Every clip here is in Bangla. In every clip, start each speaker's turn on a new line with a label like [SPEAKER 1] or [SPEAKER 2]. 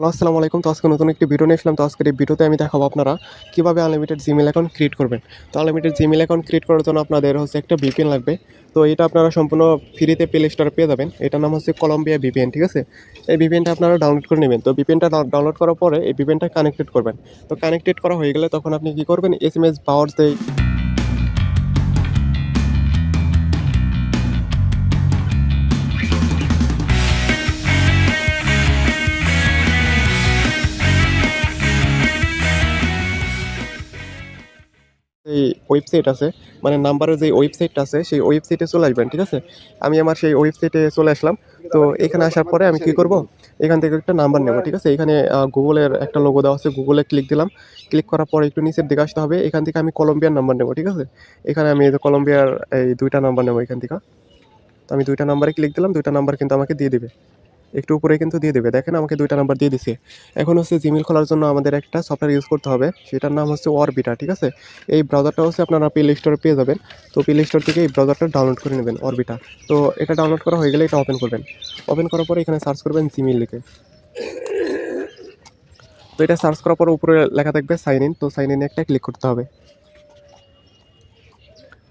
[SPEAKER 1] হ্যালো, আসসালামু আলাইকুম। তো আজকে নতুন একটি ভিডিও নিয়ে আসলাম। তো আজকের এই ভিডিওতে আমি দেখাবো আপনারা কিভাবে আনলিমিটেড জিমেইল অ্যাকাউন্ট ক্রিয়েট করবেন। তো আনলিমিটেড জিমেইল অ্যাকাউন্ট ক্রিয়েট করার জন্য আপনাদের হচ্ছে একটা ভিপিএন লাগবে। তো এটা আপনারা সম্পূর্ণ ফ্রিতে প্লে স্টোরে পেয়ে যাবেন। এটার নাম হচ্ছে কলম্বিয়া ভিপিএন, ঠিক আছে? এই ভিপিএনটা আপনারা ডাউনলোড করে নেবেন। তো ভিপিএনটা ডাউনলোড করার পরে এই ভিপিএনটা কানেক্টেড করবেন। তো কানেক্টেড করা হয়ে গেলে তখন আপনি কি করবেন, এসএমএস পাওয়ার যেই এই ওয়েবসাইট আছে, মানে নাম্বারের যে ওয়েবসাইটটা আছে সেই ওয়েবসাইটে চলে আসবেন, ঠিক আছে? আমি আমার সেই ওয়েবসাইটে চলে আসলাম। তো এখানে আসার পরে আমি কি করব, এখান থেকে একটা নাম্বার নেব, ঠিক আছে? এখানে গুগলের একটা লোগো দেওয়া আছে, গুগলে ক্লিক দিলাম। ক্লিক করার পরে একটু নিচের দিকে আসতে হবে। এখান থেকে আমি কলম্বিয়ার নাম্বার নেব, ঠিক আছে? এখানে আমি এই যে কলম্বিয়ার এই ২টা নাম্বার নেব এখান থেকে। তো আমি ২টা নাম্বারে ক্লিক দিলাম, ২টা নাম্বার কিন্তু আমাকে দিয়ে দিবে। একটু উপরে কিন্তু দিয়ে দেবে। দেখেন আমাকে ২টা নাম্বার দিয়ে দিছে। এখন হচ্ছে জিমেইল খোলার জন্য আমাদের একটা সফটওয়্যার ইউজ করতে হবে। সেটার নাম হচ্ছে অরবিটা, ঠিক আছে? এই ব্রাউজারটা হচ্ছে আপনারা প্লে স্টোরে পেয়ে যাবেন। তো প্লে স্টোর থেকে এই ব্রাউজারটা ডাউনলোড করে নেবেন, অরবিটা। তো এটা ডাউনলোড করা হয়ে গেলে এটা ওপেন করবেন। ওপেন করার পরে এখানে সার্চ করবেন জিমেইল লিখে। তো এটা সার্চ করার পর উপরে লেখা থাকবে সাইন ইন। তো সাইন ইনে একটা ক্লিক করতে হবে।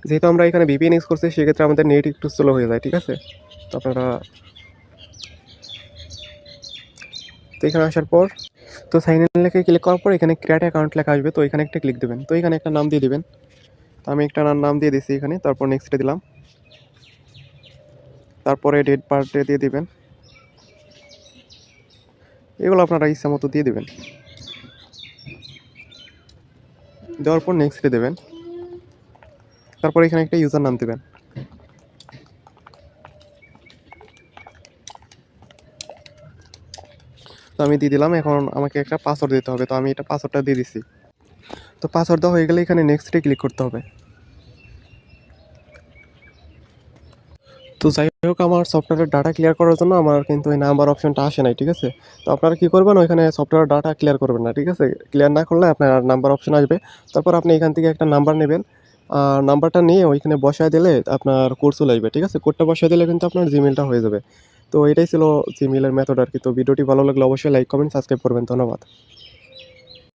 [SPEAKER 1] যেহেতু আমরা এখানে ভিপিএন ইউজ করছি সেক্ষেত্রে আমাদের নেট একটু স্লো হয়ে যায়, ঠিক আছে? তো আপনারা তো এখানে আসার পর তো সাইন ইন লেখে ক্লিক করার পর এখানে ক্রিয়েট অ্যাকাউন্ট লেখা আসবে। তো এখানে একটা ক্লিক দেবেন। তো এখানে একটা নাম দিয়ে দিবেন। তো আমি একটা নাম দিয়ে দিছি এখানে। তারপর নেক্সটে দিলাম। তারপরে ডেট বার্থডে দিয়ে দিবেন। এগুলো আপনারা ইচ্ছা মতো দিয়ে দিবেন। দেওয়ার পর নেক্সটে দেবেন। তারপর এখানে একটা ইউজার নাম দিবেন। তো আমি দিয়ে দিলাম। এখন আমাকে একটা পাসওয়ার্ড দিতে হবে। তো আমি এটা পাসওয়ার্ডটা দিয়ে দিছি। তো পাসওয়ার্ড দেওয়া হয়ে গেলে এখানে নেক্সটে ক্লিক করতে হবে। তো যাই হোক, আমার সফটওয়্যারের ডাটা ক্লিয়ার করার জন্য আমার কিন্তু এই নাম্বার অপশনটা আসে নাই, ঠিক আছে? তো আপনারা কি করবেন, ওইখানে সফটওয়্যার ডাটা ক্লিয়ার করবেন না, ঠিক আছে? ক্লিয়ার না করলে আপনার নাম্বার অপশন আসবে। তারপর আপনি এখান থেকে একটা নাম্বার নেবেন। নাম্বারটা নিয়ে ওইখানে বসায় দিলে আপনার কোড চলে আসবে, ঠিক আছে? কোডটা বসায় দিলে কিন্তু আপনার জিমেইলটা হয়ে যাবে। তো এটাই ছিল জিমেইলের মেথড আরকি। তো ভিডিওটি ভালো লাগলে অবশ্যই লাইক, কমেন্ট, সাবস্ক্রাইব করবেন। ধন্যবাদ।